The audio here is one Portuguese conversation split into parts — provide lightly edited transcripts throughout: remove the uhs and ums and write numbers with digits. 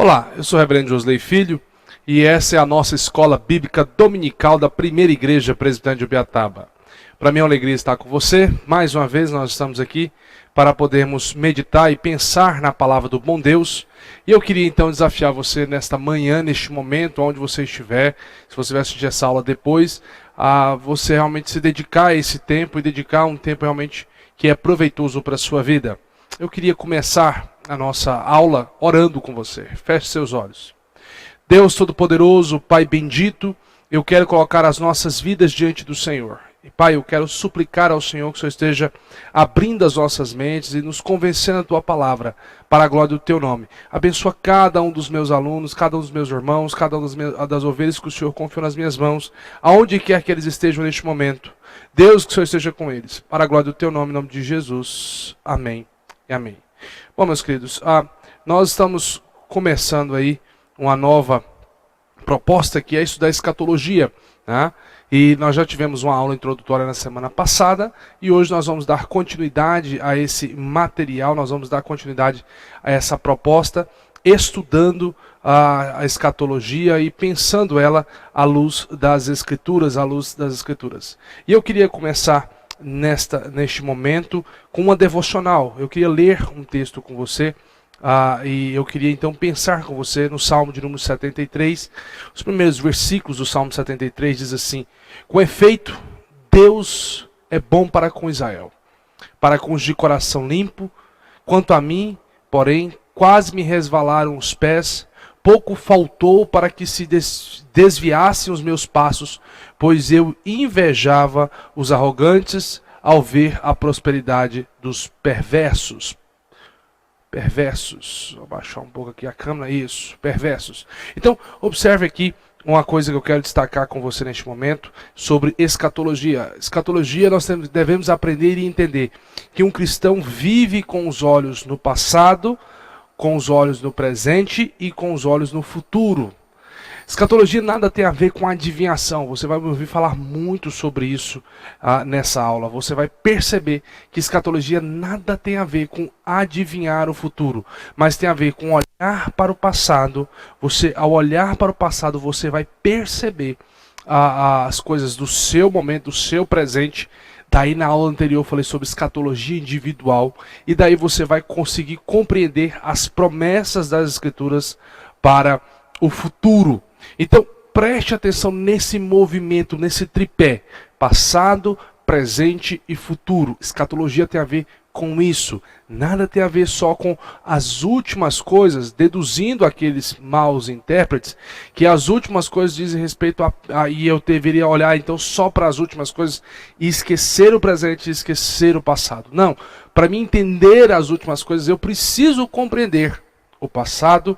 Olá, eu sou o Reverendo Josley Filho e essa é a nossa escola bíblica dominical da Primeira Igreja Presbiteriana de Ubiataba. Para mim é uma alegria estar com você. Mais uma vez nós estamos aqui para podermos meditar e pensar na palavra do bom Deus. E eu queria então desafiar você nesta manhã, neste momento, onde você estiver, se você vai assistir essa aula depois, a você realmente se dedicar a esse tempo e dedicar um tempo realmente que é proveitoso para a sua vida. Eu queria começar a nossa aula orando com você. Feche seus olhos. Deus Todo-Poderoso, Pai bendito, eu quero colocar as nossas vidas diante do Senhor. E Pai, eu quero suplicar ao Senhor que o Senhor esteja abrindo as nossas mentes e nos convencendo a Tua palavra, para a glória do Teu nome. Abençoa cada um dos meus alunos, cada um dos meus irmãos, cada um das ovelhas que o Senhor confiou nas minhas mãos, aonde quer que eles estejam neste momento. Deus, que o Senhor esteja com eles, para a glória do Teu nome, em nome de Jesus. Amém e amém. Bom, meus queridos, nós estamos começando aí uma nova proposta que é estudar escatologia, né? E nós já tivemos uma aula introdutória na semana passada e hoje nós vamos dar continuidade a esse material, nós vamos dar continuidade a essa proposta, estudando a escatologia e pensando ela à luz das Escrituras, E eu queria começar neste momento com uma devocional. Eu queria ler um texto com você. E eu queria então pensar com você no Salmo de número 73. Os primeiros versículos do Salmo 73 diz assim: com efeito, Deus é bom para com Israel, para com os de coração limpo. Quanto a mim, porém, quase me resvalaram os pés, pouco faltou para que se desviassem os meus passos, pois eu invejava os arrogantes ao ver a prosperidade dos perversos. Vou baixar um pouco aqui a câmera, isso, perversos. Então, observe aqui uma coisa que eu quero destacar com você neste momento sobre escatologia. Escatologia nós devemos aprender e entender que um cristão vive com os olhos no passado, com os olhos no presente e com os olhos no futuro. Escatologia nada tem a ver com adivinhação. Você vai me ouvir falar muito sobre isso nessa aula. Você vai perceber que escatologia nada tem a ver com adivinhar o futuro, mas tem a ver com olhar para o passado. Ao olhar para o passado, você vai perceber as coisas do seu momento, do seu presente. Daí na aula anterior eu falei sobre escatologia individual. E daí você vai conseguir compreender as promessas das Escrituras para o futuro. Então, preste atenção nesse movimento, nesse tripé, passado, presente e futuro. Escatologia tem a ver com isso. Nada tem a ver só com as últimas coisas, deduzindo aqueles maus intérpretes, que as últimas coisas dizem respeito e eu deveria olhar então só para as últimas coisas e esquecer o presente e esquecer o passado. Não, para mim entender as últimas coisas, eu preciso compreender o passado,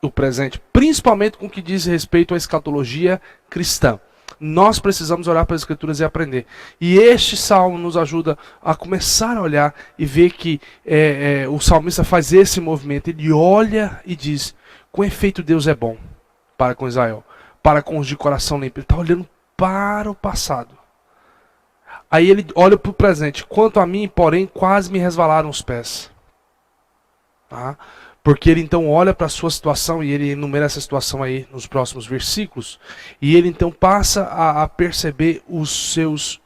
o presente, principalmente com o que diz respeito à escatologia cristã. Nós precisamos olhar para as Escrituras e aprender. E este salmo nos ajuda a começar a olhar e ver que o salmista faz esse movimento. Ele olha e diz: com efeito Deus é bom para com Israel, para com os de coração limpo. Ele está olhando para o passado. Aí ele olha para o presente. Quanto a mim, porém, quase me resvalaram os pés. Porque ele então olha para a sua situação e ele enumera essa situação aí nos próximos versículos. E ele então passa a perceber os seus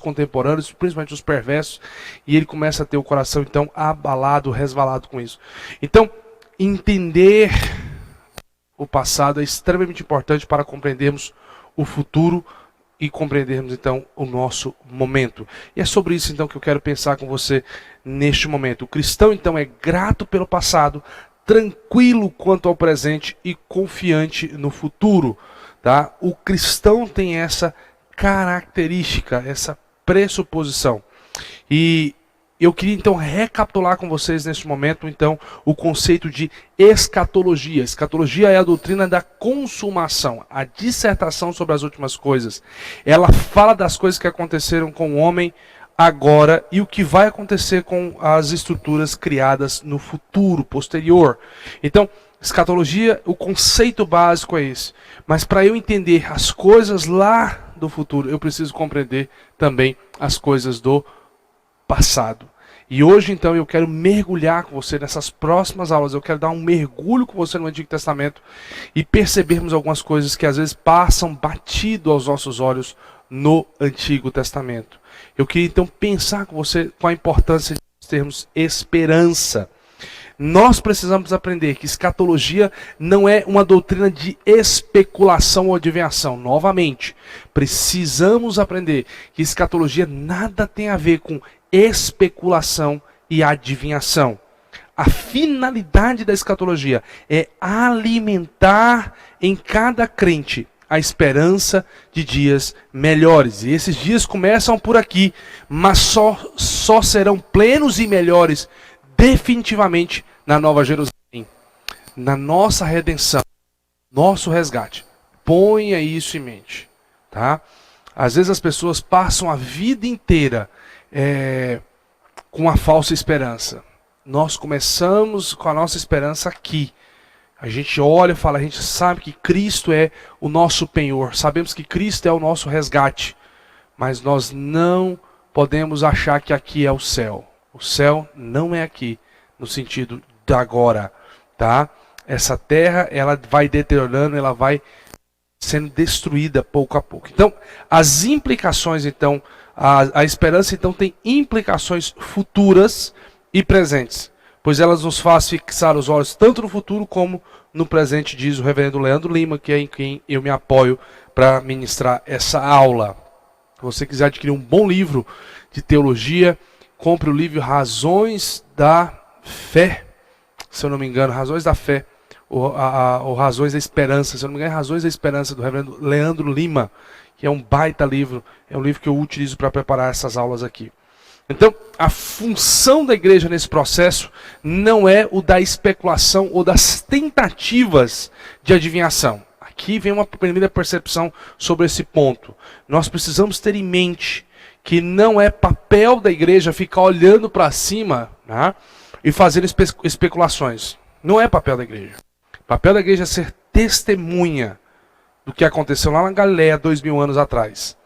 contemporâneos, principalmente os perversos. E ele começa a ter o coração então abalado, resvalado com isso. Então, entender o passado é extremamente importante para compreendermos o futuro e compreendermos então o nosso momento. E é sobre isso então que eu quero pensar com você neste momento. O cristão então é grato pelo passado, tranquilo quanto ao presente e confiante no futuro, tá? O cristão tem essa característica, essa pressuposição. E eu queria então recapitular com vocês neste momento então o conceito de escatologia. Escatologia é a doutrina da consumação, a dissertação sobre as últimas coisas. Ela fala das coisas que aconteceram com o homem agora e o que vai acontecer com as estruturas criadas no futuro, posterior. Então, escatologia, o conceito básico é esse. Mas para eu entender as coisas lá do futuro, eu preciso compreender também as coisas do passado. E hoje, então, eu quero mergulhar com você nessas próximas aulas. Eu quero dar um mergulho com você no Antigo Testamento e percebermos algumas coisas que às vezes passam batido aos nossos olhos no Antigo Testamento. Eu queria, então, pensar com você com a importância de termos esperança. Nós precisamos aprender que escatologia não é uma doutrina de especulação ou adivinhação. Novamente, precisamos aprender que escatologia nada tem a ver com especulação e adivinhação. A finalidade da escatologia é alimentar em cada crente a esperança de dias melhores. E esses dias começam por aqui, mas só serão plenos e melhores definitivamente na Nova Jerusalém, na nossa redenção, nosso resgate. Ponha isso em mente, tá? Às vezes as pessoas passam a vida inteira com a falsa esperança. Nós começamos com a nossa esperança aqui. A gente olha e fala, a gente sabe que Cristo é o nosso penhor, sabemos que Cristo é o nosso resgate, mas nós não podemos achar que aqui é o céu. O céu não é aqui, no sentido de agora, tá? Essa terra, ela vai deteriorando, ela vai sendo destruída pouco a pouco. Então, as implicações, então, a esperança, então, tem implicações futuras e presentes, pois elas nos fazem fixar os olhos tanto no futuro como no presente, diz o reverendo Leandro Lima, que é em quem eu me apoio para ministrar essa aula. Se você quiser adquirir um bom livro de teologia, compre o livro Razões da Fé, se eu não me engano, Razões da Fé, ou Razões da Esperança, se eu não me engano, Razões da Esperança, do reverendo Leandro Lima, que é um baita livro, é um livro que eu utilizo para preparar essas aulas aqui. Então, a função da igreja nesse processo não é o da especulação ou das tentativas de adivinhação. Aqui vem uma primeira percepção sobre esse ponto. Nós precisamos ter em mente que não é papel da igreja ficar olhando para cima, né, e fazendo especulações. Não é papel da igreja. O papel da igreja é ser testemunha do que aconteceu lá na Galileia 2000 anos atrás.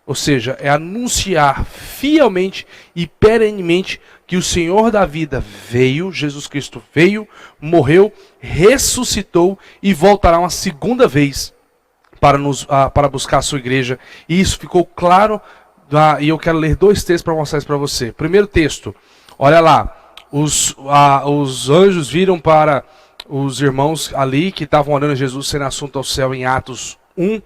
Ou seja, é anunciar fielmente e perenemente que o Senhor da vida veio, Jesus Cristo veio, morreu, ressuscitou e voltará uma segunda vez para buscar a sua igreja. E isso ficou claro, e eu quero ler 2 textos para mostrar isso para você. Primeiro texto, olha lá, os anjos viram para os irmãos ali que estavam orando Jesus sendo assunto ao céu em Atos 1,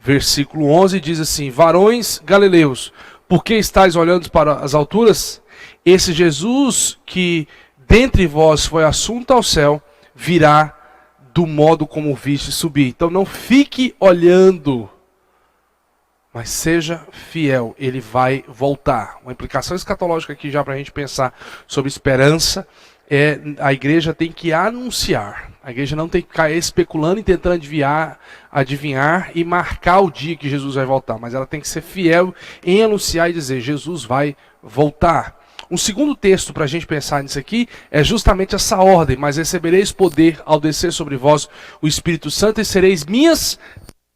versículo 11, diz assim: varões galileus, por que estáis olhando para as alturas? Esse Jesus que dentre vós foi assunto ao céu, virá do modo como viste subir. Então não fique olhando, mas seja fiel, ele vai voltar. Uma implicação escatológica aqui já para a gente pensar sobre esperança, a igreja tem que anunciar. A igreja não tem que ficar especulando e tentando adivinhar e marcar o dia que Jesus vai voltar. Mas ela tem que ser fiel em anunciar e dizer, Jesus vai voltar. Um segundo texto para a gente pensar nisso aqui é justamente essa ordem. Mas recebereis poder ao descer sobre vós o Espírito Santo e sereis minhas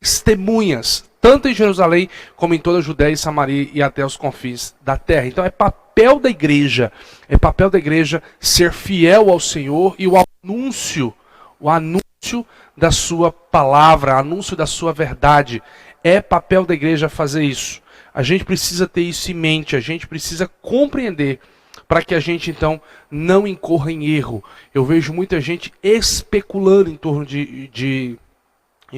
testemunhas, tanto em Jerusalém como em toda a Judéia e Samaria e até os confins da terra. Então é papel da igreja ser fiel ao Senhor e o anúncio da sua palavra, anúncio da sua verdade. É papel da igreja fazer isso. A gente precisa ter isso em mente, a gente precisa compreender para que a gente então não incorra em erro. Eu vejo muita gente especulando em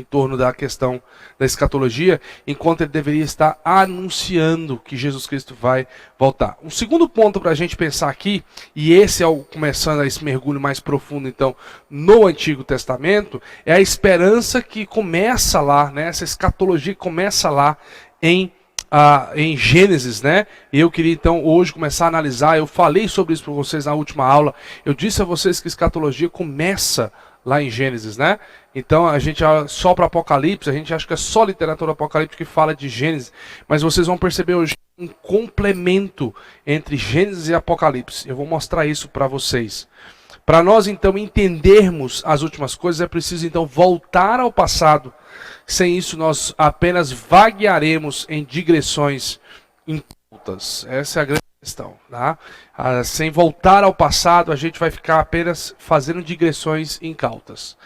torno da questão da escatologia, enquanto ele deveria estar anunciando que Jesus Cristo vai voltar. Um segundo ponto para a gente pensar aqui, e esse é começando esse mergulho mais profundo então no Antigo Testamento, é a esperança que começa lá, né, essa escatologia que começa lá em Gênesis, né? E eu queria então hoje começar a analisar. Eu falei sobre isso para vocês na última aula. Eu disse a vocês que a escatologia começa lá em Gênesis, né? Então a gente só para Apocalipse, a gente acha que é só literatura apocalíptica que fala de Gênesis, mas vocês vão perceber hoje um complemento entre Gênesis e Apocalipse. Eu vou mostrar isso para vocês. Para nós então entendermos as últimas coisas, é preciso então voltar ao passado. Sem isso nós apenas vaguearemos em digressões incultas. Essa é a grande estão. Tá? Sem voltar ao passado, a gente vai ficar apenas fazendo digressões incautas.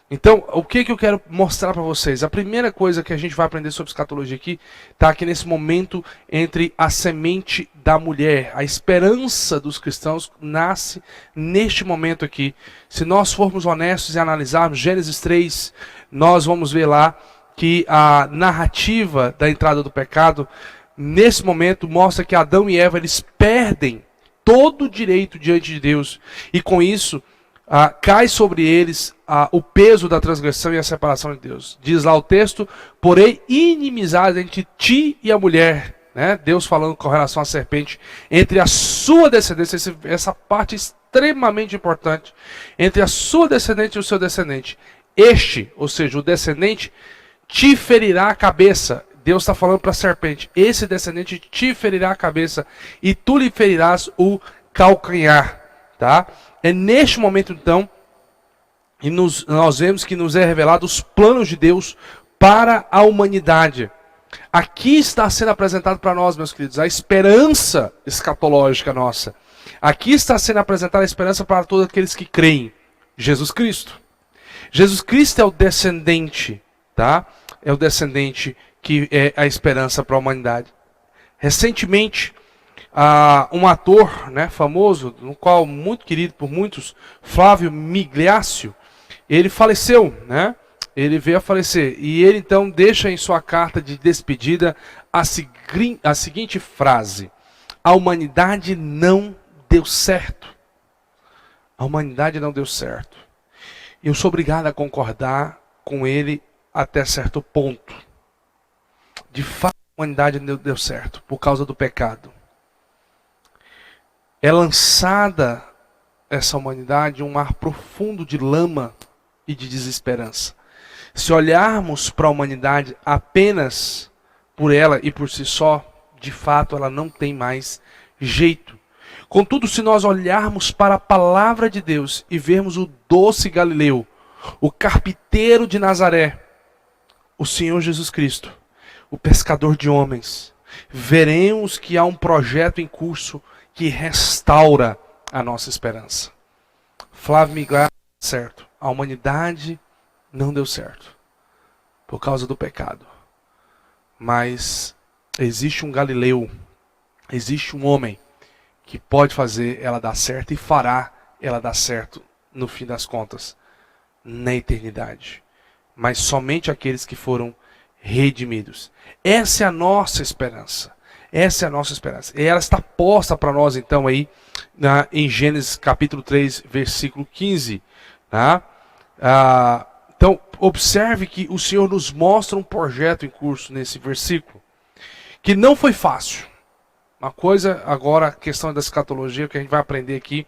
Então, o que eu quero mostrar para vocês? A primeira coisa que a gente vai aprender sobre escatologia aqui, está aqui nesse momento entre a semente da mulher. A esperança dos cristãos nasce neste momento aqui. Se nós formos honestos e analisarmos Gênesis 3, nós vamos ver lá que a narrativa da entrada do pecado, nesse momento, mostra que Adão e Eva, eles perdem todo o direito diante de Deus. E com isso, cai sobre eles o peso da transgressão e a separação de Deus. Diz lá o texto, porém inimizade entre ti e a mulher, né? Deus falando com relação à serpente, entre a sua descendência, essa parte é extremamente importante, entre a sua descendente e o seu descendente. Este, ou seja, o descendente, te ferirá a cabeça. Deus está falando para a serpente, esse descendente te ferirá a cabeça e tu lhe ferirás o calcanhar. Tá? É neste momento, então, que nós vemos que nos é revelado os planos de Deus para a humanidade. Aqui está sendo apresentado para nós, meus queridos, a esperança escatológica nossa. Aqui está sendo apresentada a esperança para todos aqueles que creem. Jesus Cristo. Jesus Cristo é o descendente, tá? É o descendente que é a esperança para a humanidade. Recentemente, um ator, né, famoso, no qual muito querido por muitos, Flávio Migliaccio, ele faleceu, né? Ele veio a falecer. E ele então deixa em sua carta de despedida a seguinte frase: a humanidade não deu certo. A humanidade não deu certo. Eu sou obrigado a concordar com ele até certo ponto. De fato, a humanidade não deu certo por causa do pecado. É lançada essa humanidade em um mar profundo de lama e de desesperança. Se olharmos para a humanidade apenas por ela e por si só, de fato ela não tem mais jeito. Contudo, se nós olharmos para a palavra de Deus e vermos o doce Galileu, o carpinteiro de Nazaré, o Senhor Jesus Cristo, o pescador de homens, veremos que há um projeto em curso que restaura a nossa esperança. Flávio Migliaccio, certo. A humanidade não deu certo por causa do pecado. Mas existe um Galileu, existe um homem que pode fazer ela dar certo e fará ela dar certo no fim das contas, na eternidade. Mas somente aqueles que foram redimidos. Essa é a nossa esperança. Essa é a nossa esperança. E ela está posta para nós então aí em Gênesis capítulo 3, versículo 15. Tá? Então, observe que o Senhor nos mostra um projeto em curso nesse versículo, que não foi fácil. Uma coisa, agora, a questão da escatologia, que a gente vai aprender aqui,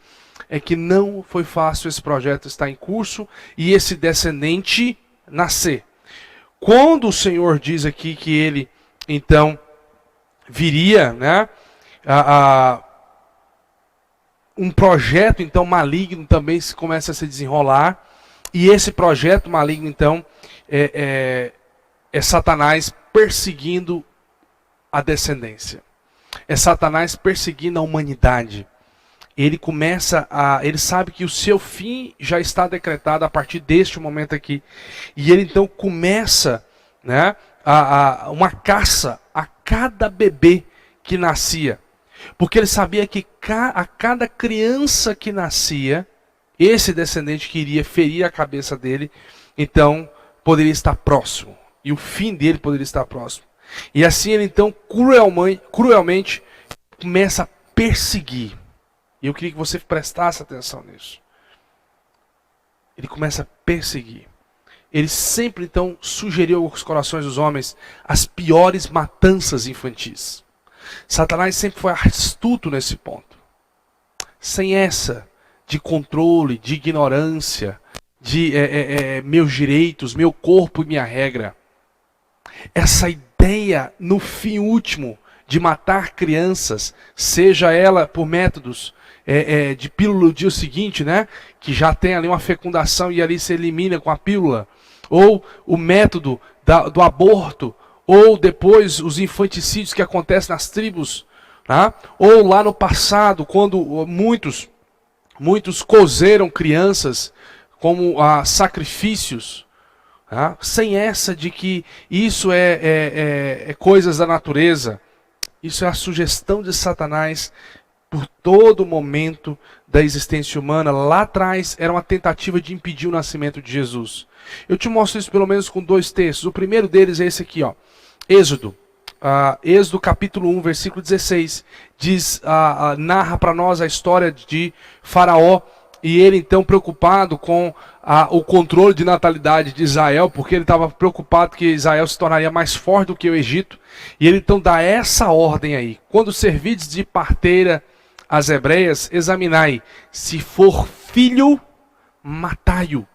é que não foi fácil esse projeto estar em curso e esse descendente nascer. Quando o Senhor diz aqui que ele, então, viria, né, um projeto, então, maligno também começa a se desenrolar, e esse projeto maligno, então, é Satanás perseguindo a descendência. É Satanás perseguindo a humanidade. Ele sabe que o seu fim já está decretado a partir deste momento aqui. E ele então começa, né, uma caça a cada bebê que nascia. Porque ele sabia que a cada criança que nascia, esse descendente que iria ferir a cabeça dele, então poderia estar próximo. E o fim dele poderia estar próximo. E assim ele então cruelmente começa a perseguir. E eu queria que você prestasse atenção nisso. Ele começa a perseguir. Ele sempre então sugeriu aos corações dos homens as piores matanças infantis. Satanás sempre foi astuto nesse ponto. Sem essa de controle, de ignorância, de meus direitos, meu corpo e minha regra. Essa ideia no fim último de matar crianças, seja ela por métodos de pílula do dia seguinte, né, que já tem ali uma fecundação e ali se elimina com a pílula, ou o método do aborto, ou depois os infanticídios que acontecem nas tribos Tá? Ou lá no passado, quando muitos cozeram crianças como sacrifícios, tá? Sem essa de que isso é coisas da natureza. Isso é a sugestão de Satanás por todo momento da existência humana. Lá atrás era uma tentativa de impedir o nascimento de Jesus. Eu te mostro isso pelo menos com 2 textos. O primeiro deles é esse aqui, ó. Êxodo. Êxodo capítulo 1, versículo 16. Narra para nós a história de Faraó. E ele então preocupado com o controle de natalidade de Israel, porque ele estava preocupado que Israel se tornaria mais forte do que o Egito. E ele então dá essa ordem aí: quando servides de parteira as hebreias, examinai, se for filho, matai-o,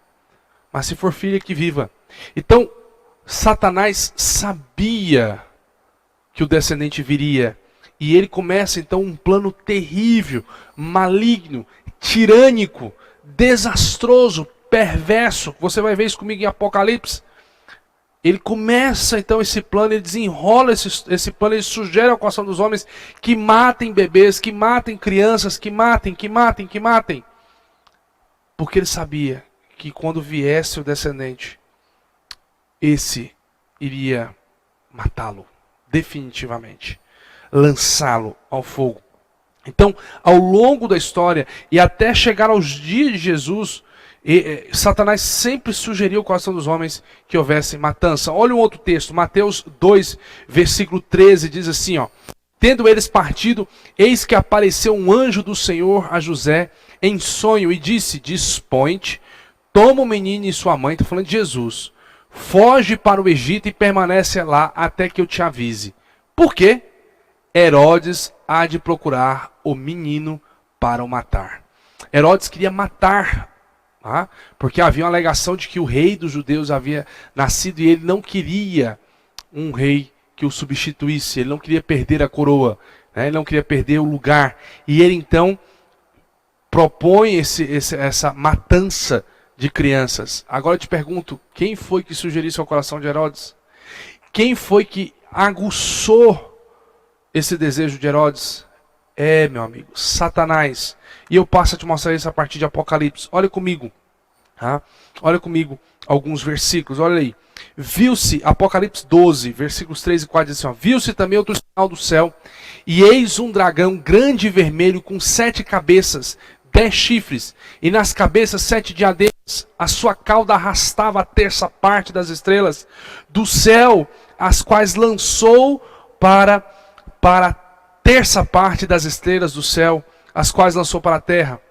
mas se for filha, que viva. Então, Satanás sabia que o descendente viria, e ele começa então um plano terrível, maligno, tirânico, desastroso, perverso. Você vai ver isso comigo em Apocalipse. Ele começa então esse plano, ele desenrola esse plano, ele sugere ao coração dos homens que matem bebês, que matem crianças, que matem. Porque ele sabia que quando viesse o descendente, esse iria matá-lo definitivamente, lançá-lo ao fogo. Então, ao longo da história e até chegar aos dias de Jesus, Satanás sempre sugeriu ao coração dos homens que houvesse matança. Olha um outro texto, Mateus 2, versículo 13, diz assim, ó: tendo eles partido, eis que apareceu um anjo do Senhor a José em sonho e disse: dispõe-te, toma o menino e sua mãe, está falando de Jesus, foge para o Egito e permanece lá até que eu te avise. Por quê? Herodes há de procurar o menino para o matar. Herodes queria matar, porque havia uma alegação de que o rei dos judeus havia nascido e ele não queria um rei que o substituísse, ele não queria perder a coroa, ele não queria perder o lugar. E ele então propõe essa matança de crianças. Agora eu te pergunto, quem foi que sugeriu isso ao coração de Herodes? Quem foi que aguçou esse desejo de Herodes? Meu amigo, Satanás. E eu passo a te mostrar isso a partir de Apocalipse. Olha comigo. Olha comigo alguns versículos. Olha aí. Viu-se, Apocalipse 12, versículos 3 e 4, diz assim, ó: viu-se também outro sinal do céu, e eis um dragão grande e vermelho, com 7 cabeças, 10 chifres, e nas cabeças 7 diademas. A sua cauda arrastava a terça parte das estrelas do céu, as quais lançou para a terça parte das estrelas do céu, as quais lançou para a terra.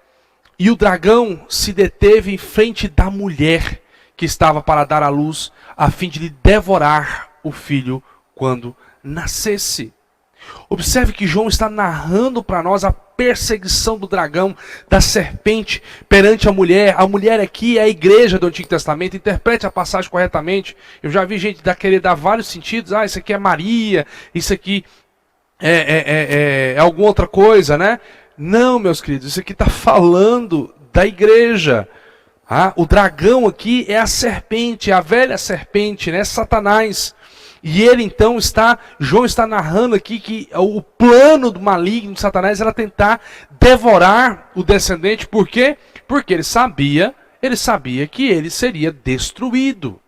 E o dragão se deteve em frente da mulher que estava para dar à luz, a fim de lhe devorar o filho quando nascesse. Observe que João está narrando para nós a perseguição do dragão, da serpente perante a mulher. A mulher aqui é a igreja do Antigo Testamento. Interprete a passagem corretamente. Eu já vi gente querer dar vários sentidos. Isso aqui é Maria, isso aqui é alguma outra coisa, né? Não, meus queridos, isso aqui está falando da igreja. O dragão aqui é a serpente, a velha serpente, né? Satanás. E ele então João está narrando aqui que o plano do maligno de Satanás era tentar devorar o descendente. Por quê? Porque ele sabia que ele seria destruído.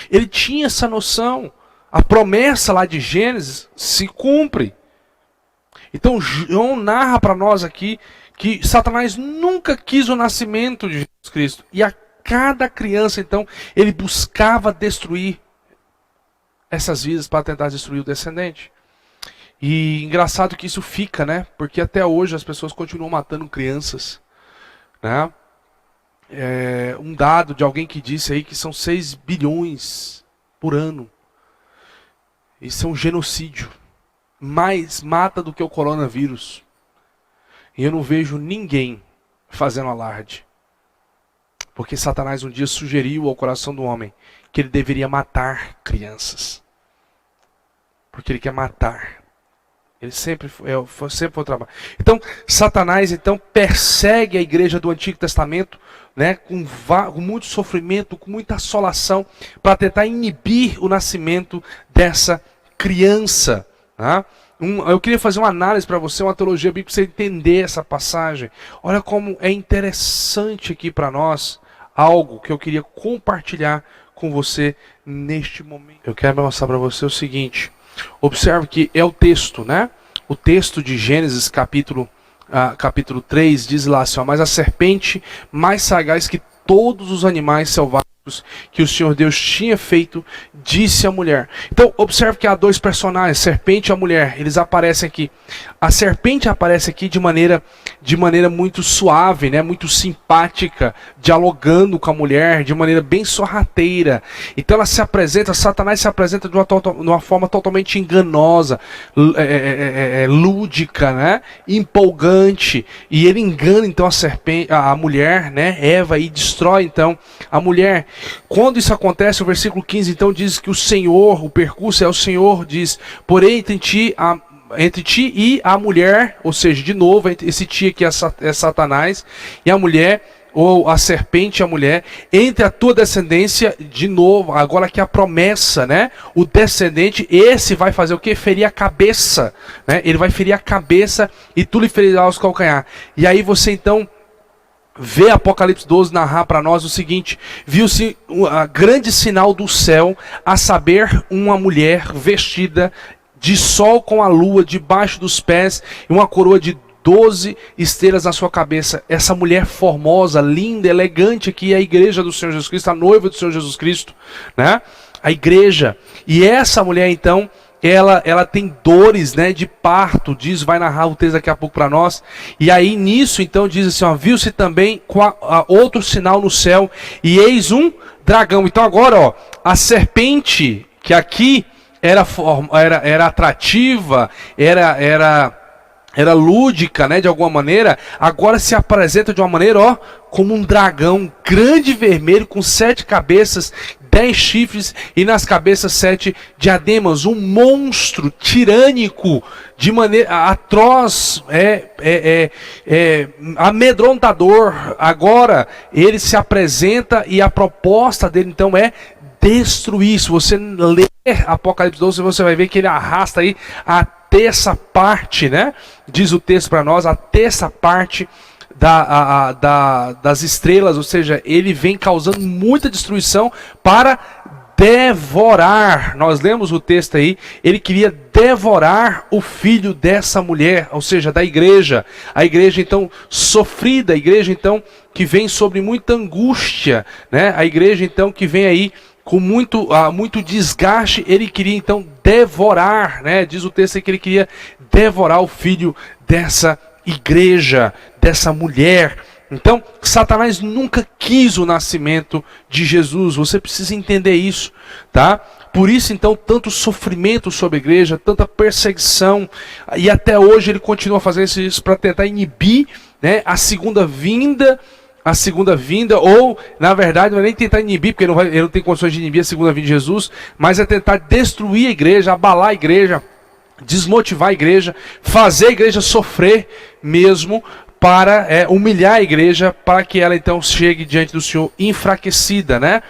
Ele tinha essa noção. A promessa lá de Gênesis se cumpre. Então João narra para nós aqui que Satanás nunca quis o nascimento de Jesus Cristo. E a cada criança, então, ele buscava destruir essas vidas para tentar destruir o descendente. E engraçado que isso fica, né? Porque até hoje as pessoas continuam matando crianças, né? Um dado de alguém que disse aí que são 6 bilhões por ano. Isso é um genocídio. Mais mata do que o coronavírus. E eu não vejo ninguém fazendo alarde. Porque Satanás um dia sugeriu ao coração do homem que ele deveria matar crianças. Porque ele quer matar. Ele sempre foi o trabalho. Então, Satanás persegue a igreja do Antigo Testamento, né, com muito sofrimento, com muita assolação, para tentar inibir o nascimento dessa criança, Tá? Eu queria fazer uma análise para você, uma teologia bíblica, para você entender essa passagem. Olha como é interessante aqui para nós, algo que eu queria compartilhar com você neste momento. Eu quero mostrar para você o seguinte. Observe que é o texto, né? O texto de Gênesis capítulo 3 diz lá assim, ó, mas a serpente mais sagaz que todos os animais selvagens que o Senhor Deus tinha feito, disse à mulher. Então, observe que há dois personagens, serpente e a mulher, eles aparecem aqui. A serpente aparece aqui de maneira muito suave, né, muito simpática, dialogando com a mulher, de maneira bem sorrateira. Então ela se apresenta, Satanás se apresenta de uma forma totalmente enganosa, lúdica, né, empolgante, e ele engana então a mulher, né, Eva, e destrói então a mulher. Quando isso acontece, o versículo 15 então diz que o Senhor, o percurso é o Senhor, diz, porém entre ti e a mulher, ou seja, de novo, esse ti aqui é Satanás, e a mulher, ou a serpente e a mulher, entre a tua descendência, de novo, agora aqui a promessa, né? O descendente, esse vai fazer o quê? Ferir a cabeça, né? Ele vai ferir a cabeça e tu lhe ferirás os calcanhar. E aí você então vê Apocalipse 12 narrar para nós o seguinte: viu-se um grande sinal do céu, a saber, uma mulher vestida de sol com a lua debaixo dos pés e uma coroa de 12 estrelas na sua cabeça. Essa mulher formosa, linda, elegante aqui é a igreja do Senhor Jesus Cristo, a noiva do Senhor Jesus Cristo, né? A igreja. E essa mulher então, ela tem dores, né, de parto, diz, vai narrar o texto daqui a pouco para nós. E aí nisso então diz assim, ó, viu-se também outro sinal no céu e eis um dragão. Então agora, ó, a serpente que aqui era atrativa, era lúdica, né, de alguma maneira, agora se apresenta de uma maneira, ó, como um dragão grande vermelho com 7 cabeças, 10 chifres e nas cabeças 7 diademas, um monstro tirânico, de maneira atroz, amedrontador. Agora ele se apresenta e a proposta dele então é destruir. Se você ler Apocalipse 12, você vai ver que ele arrasta aí a terça parte, né? Diz o texto para nós, a terça parte das estrelas, ou seja, ele vem causando muita destruição para devorar. Nós lemos o texto aí, ele queria devorar o filho dessa mulher, ou seja, da igreja. A igreja então sofrida, a igreja então que vem sobre muita angústia, né? A igreja então que vem aí com muito desgaste, ele queria então devorar, né? Diz o texto aí que ele queria devorar o filho dessa igreja, dessa mulher. Então, Satanás nunca quis o nascimento de Jesus. Você precisa entender isso, tá? Por isso, então, tanto sofrimento sobre a igreja, tanta perseguição, e até hoje ele continua fazendo isso para tentar inibir, né, a segunda vinda, ou, na verdade, não é nem tentar inibir, porque ele não tem condições de inibir a segunda vinda de Jesus, mas é tentar destruir a igreja, abalar a igreja, desmotivar a igreja, fazer a igreja sofrer mesmo, para humilhar a igreja, para que ela então chegue diante do Senhor enfraquecida, né?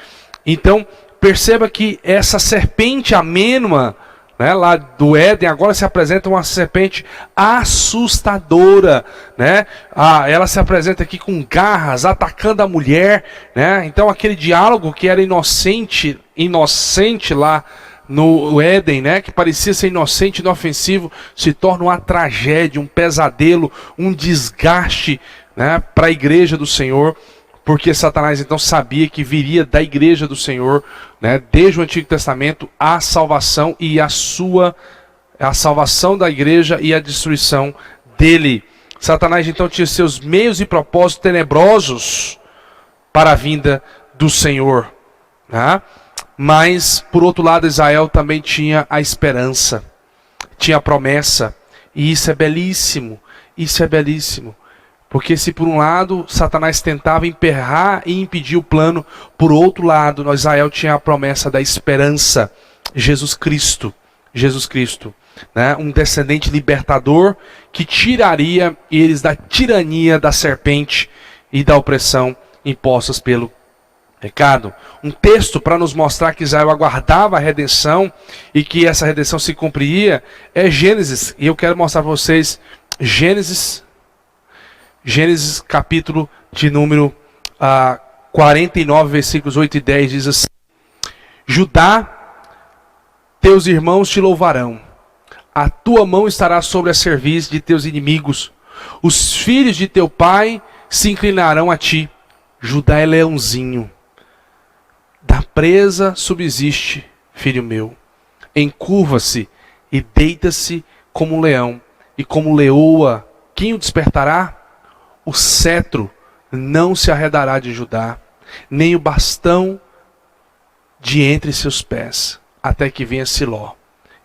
Então, perceba que essa serpente amênua, né, lá do Éden, agora se apresenta uma serpente assustadora, né? Ela se apresenta aqui com garras, atacando a mulher, né? Então aquele diálogo que era inocente lá no Éden, né, que parecia ser inocente e inofensivo, se torna uma tragédia, um pesadelo, um desgaste, né, para a igreja do Senhor, porque Satanás então sabia que viria da igreja do Senhor, né, desde o Antigo Testamento, a salvação e a salvação da igreja e a destruição dele. Satanás então tinha seus meios e propósitos tenebrosos para a vinda do Senhor, né? Mas, por outro lado, Israel também tinha a esperança, tinha a promessa, e isso é belíssimo, porque se por um lado Satanás tentava emperrar e impedir o plano, por outro lado, Israel tinha a promessa da esperança, Jesus Cristo, né? Um descendente libertador que tiraria eles da tirania da serpente e da opressão impostas pelo Recado, um texto para nos mostrar que Israel aguardava a redenção e que essa redenção se cumpria é Gênesis. E eu quero mostrar para vocês Gênesis capítulo de número 49, versículos 8 e 10, diz assim: Judá, teus irmãos te louvarão, a tua mão estará sobre a cerviz de teus inimigos, os filhos de teu pai se inclinarão a ti. Judá é leãozinho, da presa subsiste, filho meu. Encurva-se e deita-se como um leão, e como leoa, quem o despertará? O cetro não se arredará de Judá, nem o bastão de entre seus pés, até que venha Siló,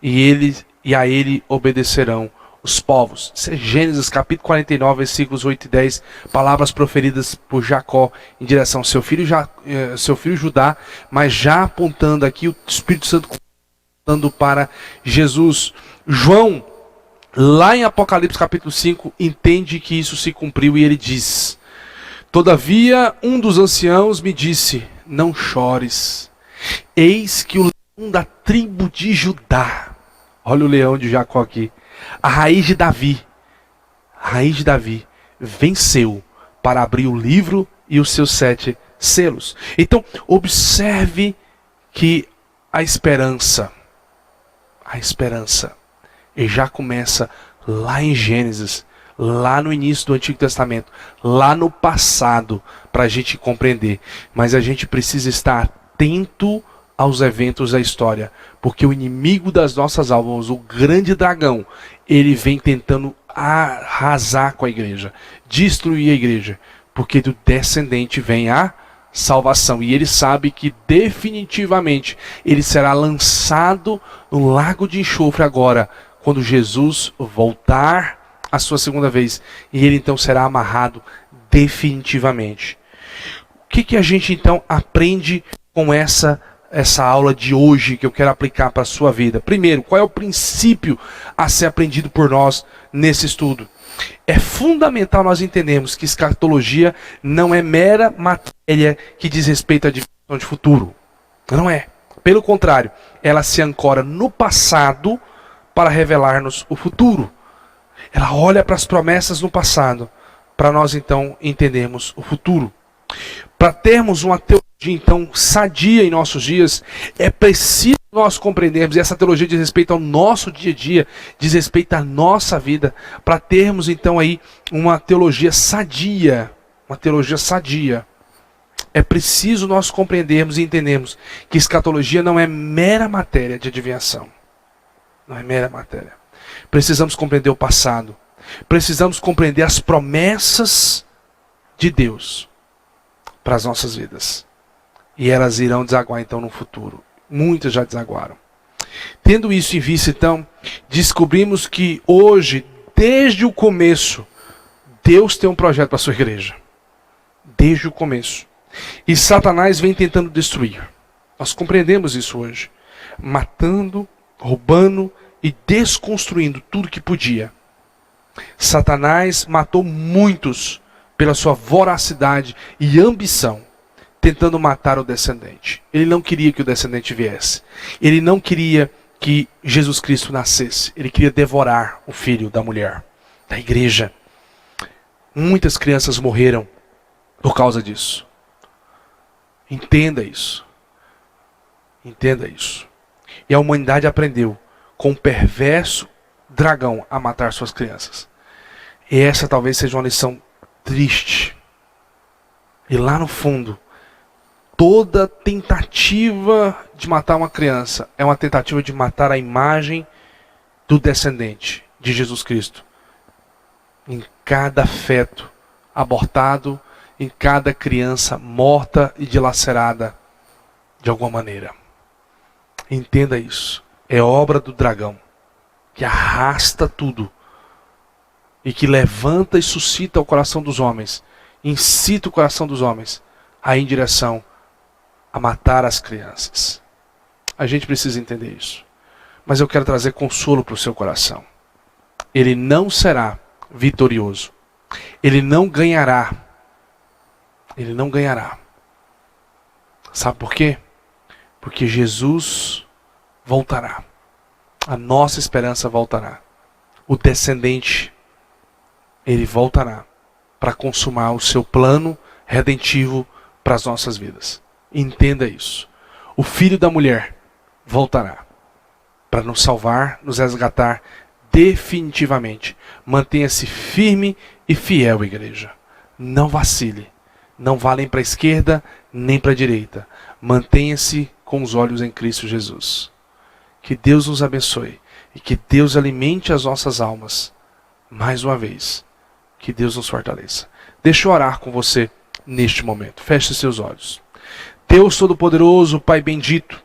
e a ele obedecerão os povos. Isso é Gênesis capítulo 49, versículos 8 e 10, palavras proferidas por Jacó em direção ao seu filho Judá, mas já apontando aqui o Espírito Santo apontando para Jesus. João, lá em Apocalipse capítulo 5, entende que isso se cumpriu e ele diz: Todavia um dos anciãos me disse, não chores, eis que o leão da tribo de Judá, olha o leão de Jacó aqui, a raiz de Davi, venceu para abrir o livro e os seus 7 selos. Então, observe que a esperança, e já começa lá em Gênesis, lá no início do Antigo Testamento, lá no passado, para a gente compreender. Mas a gente precisa estar atento aos eventos da história, porque o inimigo das nossas almas, o grande dragão, ele vem tentando arrasar com a igreja, destruir a igreja, porque do descendente vem a salvação, e ele sabe que definitivamente ele será lançado no lago de enxofre agora, quando Jesus voltar a sua segunda vez, e ele então será amarrado definitivamente. O que a gente então aprende com essa aula de hoje que eu quero aplicar para a sua vida? Primeiro, qual é o princípio a ser aprendido por nós nesse estudo? É fundamental nós entendermos que escatologia não é mera matéria que diz respeito à dimensão de futuro. Não é. Pelo contrário, ela se ancora no passado para revelar-nos o futuro. Ela olha para as promessas no passado, para nós então entendermos o futuro. Para termos uma teologia então sadia em nossos dias, é preciso nós compreendermos, e essa teologia diz respeito ao nosso dia a dia, diz respeito à nossa vida, para termos então aí uma teologia sadia, é preciso nós compreendermos e entendermos que escatologia não é mera matéria de adivinhação. Não é mera matéria. Precisamos compreender o passado. Precisamos compreender as promessas de Deus para as nossas vidas. E elas irão desaguar então no futuro. Muitas já desaguaram. Tendo isso em vista então, descobrimos que hoje, desde o começo, Deus tem um projeto para a sua igreja. Desde o começo. E Satanás vem tentando destruir. Nós compreendemos isso hoje. Matando, roubando e desconstruindo tudo que podia. Satanás matou muitos pela sua voracidade e ambição, tentando matar o descendente. Ele não queria que o descendente viesse. Ele não queria que Jesus Cristo nascesse. Ele queria devorar o filho da mulher, da igreja. Muitas crianças morreram por causa disso. Entenda isso. Entenda isso. E a humanidade aprendeu com um perverso dragão a matar suas crianças. E essa talvez seja uma lição triste. E lá no fundo, toda tentativa de matar uma criança é uma tentativa de matar a imagem do descendente de Jesus Cristo. Em cada feto abortado, em cada criança morta e dilacerada de alguma maneira. Entenda isso. É obra do dragão, que arrasta tudo e que levanta e suscita o coração dos homens, incita o coração dos homens a ir em direção a matar as crianças. A gente precisa entender isso. Mas eu quero trazer consolo para o seu coração. Ele não será vitorioso. Ele não ganhará. Ele não ganhará. Sabe por quê? Porque Jesus voltará. A nossa esperança voltará. O descendente, ele voltará para consumar o seu plano redentivo para as nossas vidas. Entenda isso. O filho da mulher voltará para nos salvar, nos resgatar definitivamente. Mantenha-se firme e fiel, igreja. Não vacile. Não vá nem para a esquerda, nem para a direita. Mantenha-se com os olhos em Cristo Jesus. Que Deus nos abençoe e que Deus alimente as nossas almas. Mais uma vez, que Deus nos fortaleça. Deixa eu orar com você neste momento. Feche seus olhos. Deus Todo-Poderoso, Pai bendito,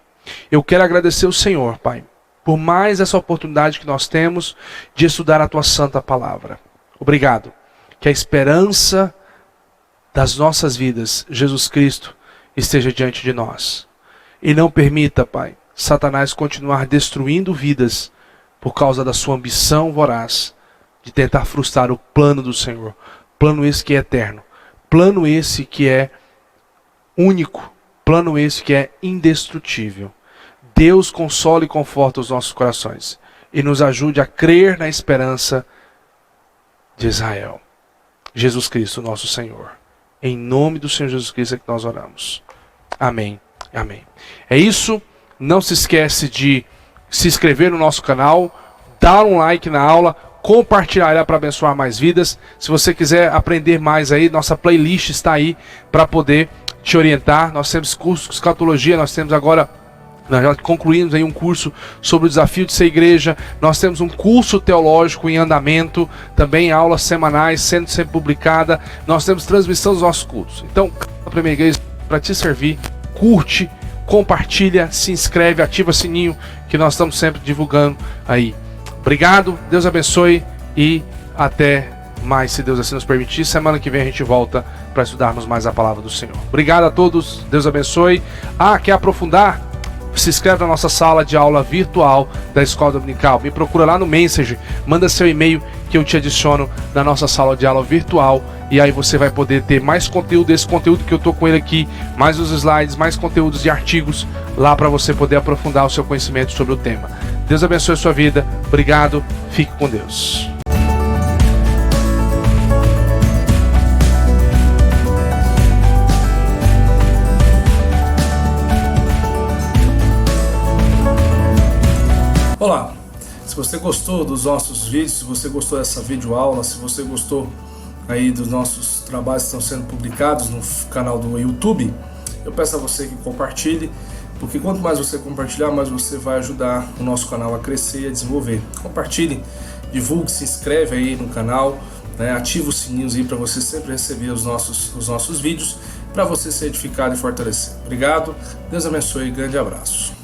eu quero agradecer ao Senhor, Pai, por mais essa oportunidade que nós temos de estudar a Tua Santa Palavra. Obrigado. Que a esperança das nossas vidas, Jesus Cristo, esteja diante de nós. E não permita, Pai, Satanás continuar destruindo vidas por causa da sua ambição voraz de tentar frustrar o plano do Senhor. Plano esse que é eterno. Plano esse que é único. Plano esse que é indestrutível. Deus console e conforta os nossos corações e nos ajude a crer na esperança de Israel. Jesus Cristo, nosso Senhor. Em nome do Senhor Jesus Cristo é que nós oramos. Amém. Amém. É isso. Não se esquece de se inscrever no nosso canal, dar um like na aula, compartilhar ela para abençoar mais vidas. Se você quiser aprender mais aí, nossa playlist está aí para poder te orientar. Nós temos cursos de escatologia, nós já concluímos aí um curso sobre o desafio de ser igreja. Nós temos um curso teológico em andamento, também aulas semanais sendo sempre publicada. Nós temos transmissão dos nossos cultos. Então, a Primeira Igreja para te servir, curte, compartilha, se inscreve, ativa o sininho que nós estamos sempre divulgando aí. Obrigado, Deus abençoe e até mais, se Deus assim nos permitir. Semana que vem a gente volta para estudarmos mais a palavra do Senhor. Obrigado a todos, Deus abençoe. Quer aprofundar? Se inscreve na nossa sala de aula virtual da Escola Dominical. Me procura lá no Messenger, manda seu e-mail que eu te adiciono na nossa sala de aula virtual. E aí você vai poder ter mais conteúdo, esse conteúdo que eu estou com ele aqui, mais os slides, mais conteúdos de artigos lá para você poder aprofundar o seu conhecimento sobre o tema. Deus abençoe a sua vida. Obrigado. Fique com Deus. Olá, se você gostou dos nossos vídeos, se você gostou dessa videoaula, se você gostou aí dos nossos trabalhos que estão sendo publicados no canal do YouTube, eu peço a você que compartilhe, porque quanto mais você compartilhar, mais você vai ajudar o nosso canal a crescer e a desenvolver. Compartilhe, divulgue, se inscreve aí no canal, né, ativa os sininhos aí para você sempre receber os nossos vídeos, para você ser edificado e fortalecer. Obrigado, Deus abençoe e grande abraço.